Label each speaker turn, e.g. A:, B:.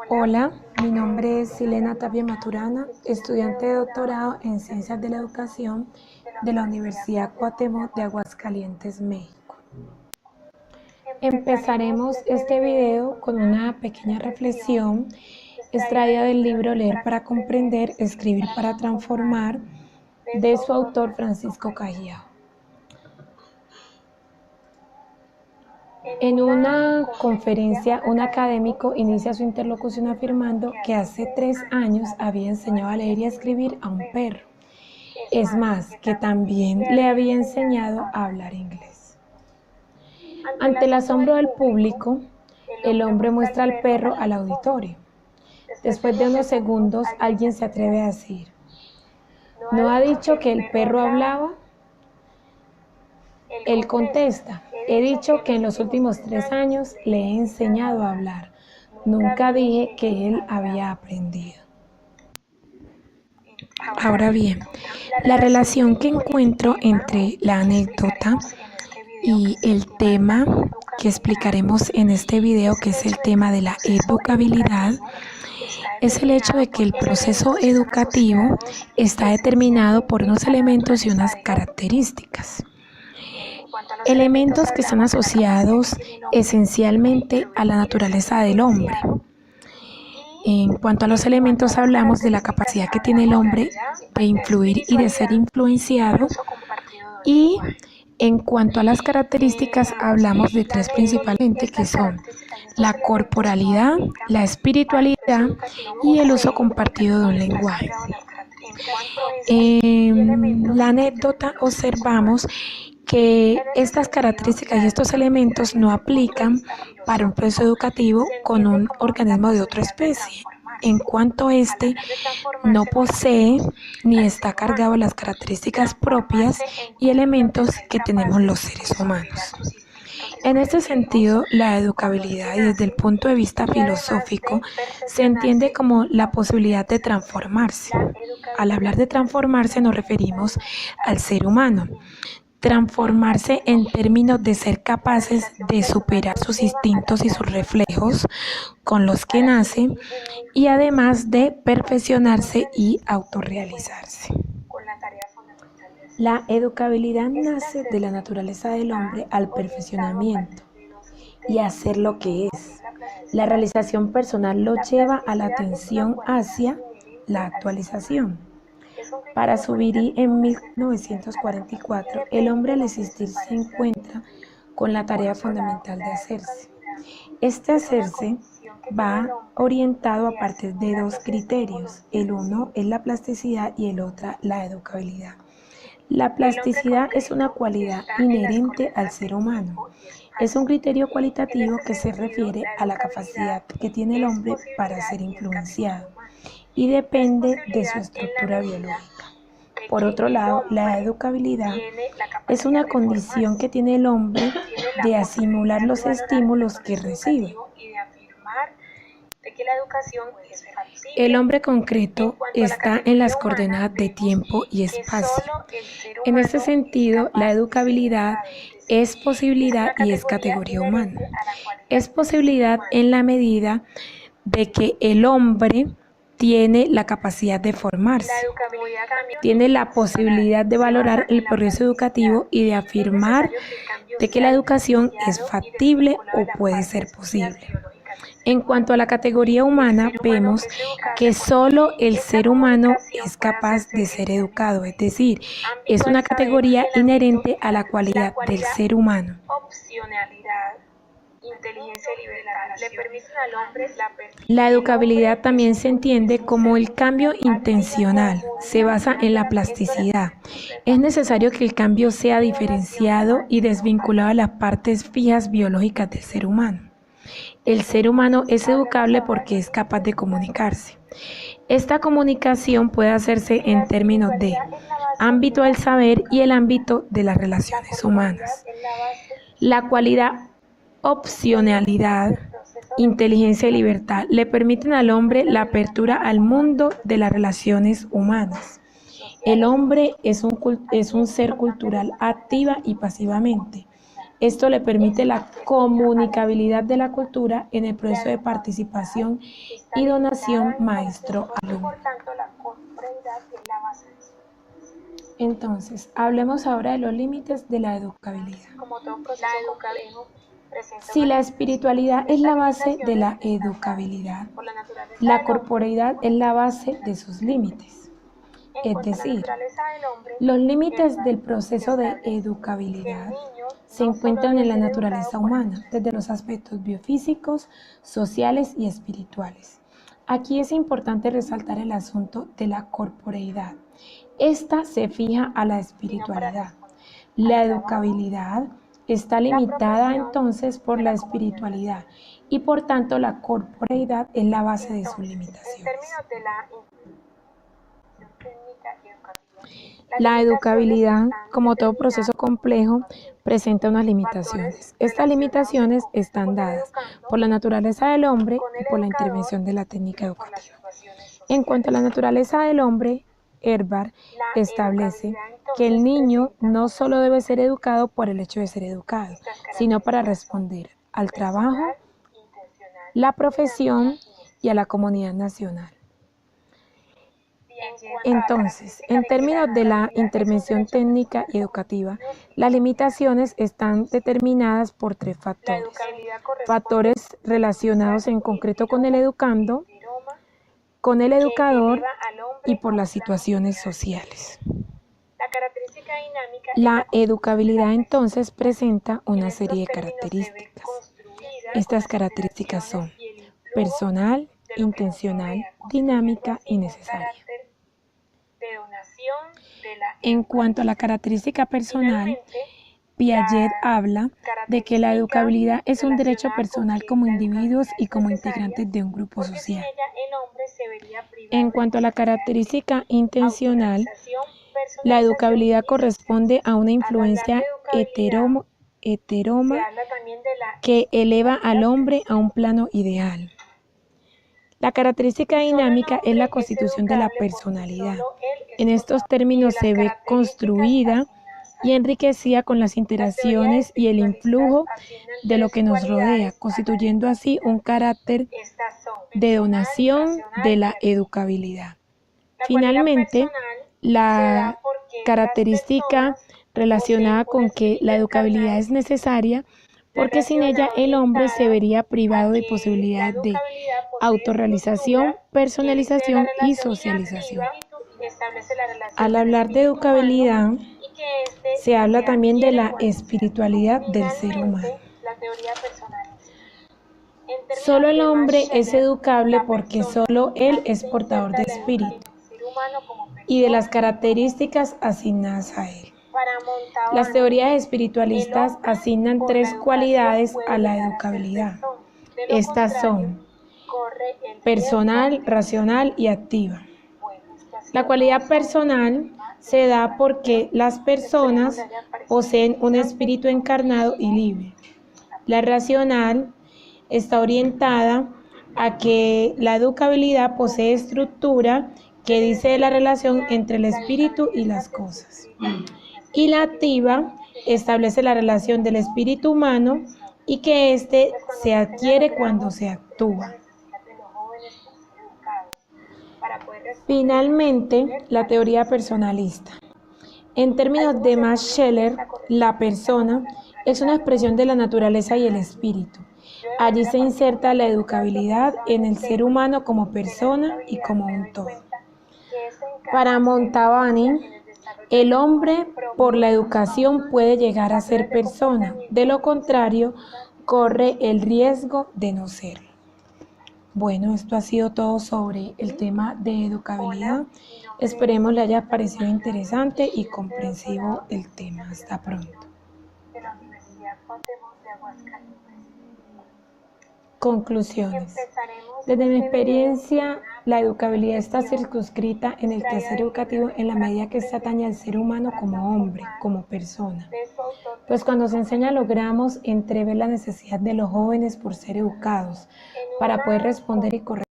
A: Hola, mi nombre es Silena Tapia Maturana, estudiante de doctorado en Ciencias de la Educación de la Universidad Cuauhtémoc de Aguascalientes, México. Empezaremos este video con una pequeña reflexión extraída del libro Leer para comprender, escribir para transformar, de su autor Francisco Cajiao. En una conferencia, un académico inicia su interlocución afirmando que hace 3 años había enseñado a leer y a escribir a un perro. Es más, que también le había enseñado a hablar inglés. Ante el asombro del público, el hombre muestra al perro al auditorio. Después de unos segundos, alguien se atreve a decir: ¿no ha dicho que el perro hablaba? Él contesta: he dicho que en los últimos 3 años le he enseñado a hablar. Nunca dije que él había aprendido. Ahora bien, la relación que encuentro entre la anécdota y el tema que explicaremos en este video, que es el tema de la educabilidad, es el hecho de que el proceso educativo está determinado por unos elementos y unas características. Elementos que están asociados esencialmente a la naturaleza del hombre. En cuanto a los elementos, hablamos de la capacidad que tiene el hombre de influir y de ser influenciado, y en cuanto a las características, hablamos de 3 principalmente, que son la corporalidad, la espiritualidad y el uso compartido de un lenguaje. En la anécdota observamos que estas características y estos elementos no aplican para un proceso educativo con un organismo de otra especie, en cuanto éste no posee ni está cargado de las características propias y elementos que tenemos los seres humanos. En este sentido, la educabilidad, y desde el punto de vista filosófico, se entiende como la posibilidad de transformarse. Al hablar de transformarse nos referimos al ser humano. Transformarse en términos de ser capaces de superar sus instintos y sus reflejos con los que nace, y además de perfeccionarse y autorrealizarse. La educabilidad nace de la naturaleza del hombre al perfeccionamiento y a ser lo que es. La realización personal lo lleva a la atención hacia la actualización. Para Zubiri, en 1944, el hombre al existir se encuentra con la tarea fundamental de hacerse. Este hacerse va orientado a partir de 2 criterios. El uno es la plasticidad y el otro la educabilidad. La plasticidad es una cualidad inherente al ser humano. Es un criterio cualitativo que se refiere a la capacidad que tiene el hombre para ser influenciado y depende de su estructura biológica. Por otro lado, la educabilidad es una condición que tiene el hombre de asimilar los estímulos que recibe. El hombre concreto está en las coordenadas de tiempo y espacio. En este sentido, la educabilidad es posibilidad y es categoría humana. Es posibilidad en la medida de que el hombre tiene la capacidad de formarse, tiene la posibilidad de valorar el progreso educativo y de afirmar de que la educación es factible o puede ser posible. En cuanto a la categoría humana, vemos que solo el ser humano es capaz de ser educado, es decir, es una categoría inherente a la cualidad del ser humano. La educabilidad también se entiende como el cambio intencional, se basa en la plasticidad. Es necesario que el cambio sea diferenciado y desvinculado de las partes fijas biológicas del ser humano. El ser humano es educable porque es capaz de comunicarse. Esta comunicación puede hacerse en términos de ámbito del saber y el ámbito de las relaciones humanas. La cualidad opcionalidad, inteligencia y libertad le permiten al hombre la apertura al mundo de las relaciones humanas. El hombre es un ser cultural activa y pasivamente. Esto le permite la comunicabilidad de la cultura en el proceso de participación y donación maestro-alumno. Entonces, hablemos ahora de los límites de la educabilidad. Si la espiritualidad es la base de la educabilidad, la corporeidad es la base de sus límites. Es decir, los límites del proceso de educabilidad se encuentran en la naturaleza humana, desde los aspectos biofísicos, sociales y espirituales. Aquí es importante resaltar el asunto de la corporeidad. Esta se fija a la espiritualidad. La educabilidad está limitada entonces por la espiritualidad y por tanto la corporeidad es la base de sus limitaciones. La educabilidad, como todo proceso complejo, presenta unas limitaciones. Estas limitaciones están dadas por la naturaleza del hombre y por la intervención de la técnica educativa. En cuanto a la naturaleza del hombre, Herbar establece que el niño no solo debe ser educado por el hecho de ser educado, sino para responder al trabajo, la profesión y a la comunidad nacional. Entonces, en términos de la intervención técnica y educativa, las limitaciones están determinadas por tres factores. Factores relacionados en concreto con el educando, con el educador y por las situaciones sociales. La educabilidad entonces presenta una serie de características. Estas características son personal, intencional, dinámica y necesaria. En cuanto a la característica personal, Piaget habla de que la educabilidad es un derecho personal como individuos y como integrantes de un grupo social. En cuanto a la característica intencional, la educabilidad corresponde a una influencia heteroma que eleva al hombre a un plano ideal. La característica dinámica es la constitución de la personalidad. En estos términos se ve construida y enriquecida con las interacciones y el influjo de lo que nos rodea, constituyendo así un carácter de donación de la educabilidad. Finalmente, la característica relacionada con que la educabilidad es necesaria porque sin ella el hombre se vería privado de posibilidad de autorrealización, personalización y socialización. Al hablar de educabilidad, se habla también de la espiritualidad del ser humano. Solo el hombre es educable porque solo él es portador de espíritu y de las características asignadas a él. Las teorías espiritualistas asignan tres cualidades a la educabilidad. Estas son personal, racional y activa. La cualidad personal se da porque las personas poseen un espíritu encarnado y libre. La racional está orientada a que la educabilidad posee estructura que dice de la relación entre el espíritu y las cosas. Y la activa establece la relación del espíritu humano y que éste se adquiere cuando se actúa. Finalmente, la teoría personalista. En términos de Max Scheler, la persona es una expresión de la naturaleza y el espíritu. Allí se inserta la educabilidad en el ser humano como persona y como un todo. Para Montalbán, el hombre por la educación puede llegar a ser persona, de lo contrario, corre el riesgo de no serlo. Bueno, esto ha sido todo sobre el tema de educabilidad. Esperemos le haya parecido interesante y comprensivo el tema. Hasta pronto. Conclusiones. Desde mi experiencia, la educabilidad está circunscrita en el quehacer educativo en la medida que se atañe al ser humano como hombre, como persona. Pues cuando se enseña logramos entrever la necesidad de los jóvenes por ser educados, para poder responder y corregir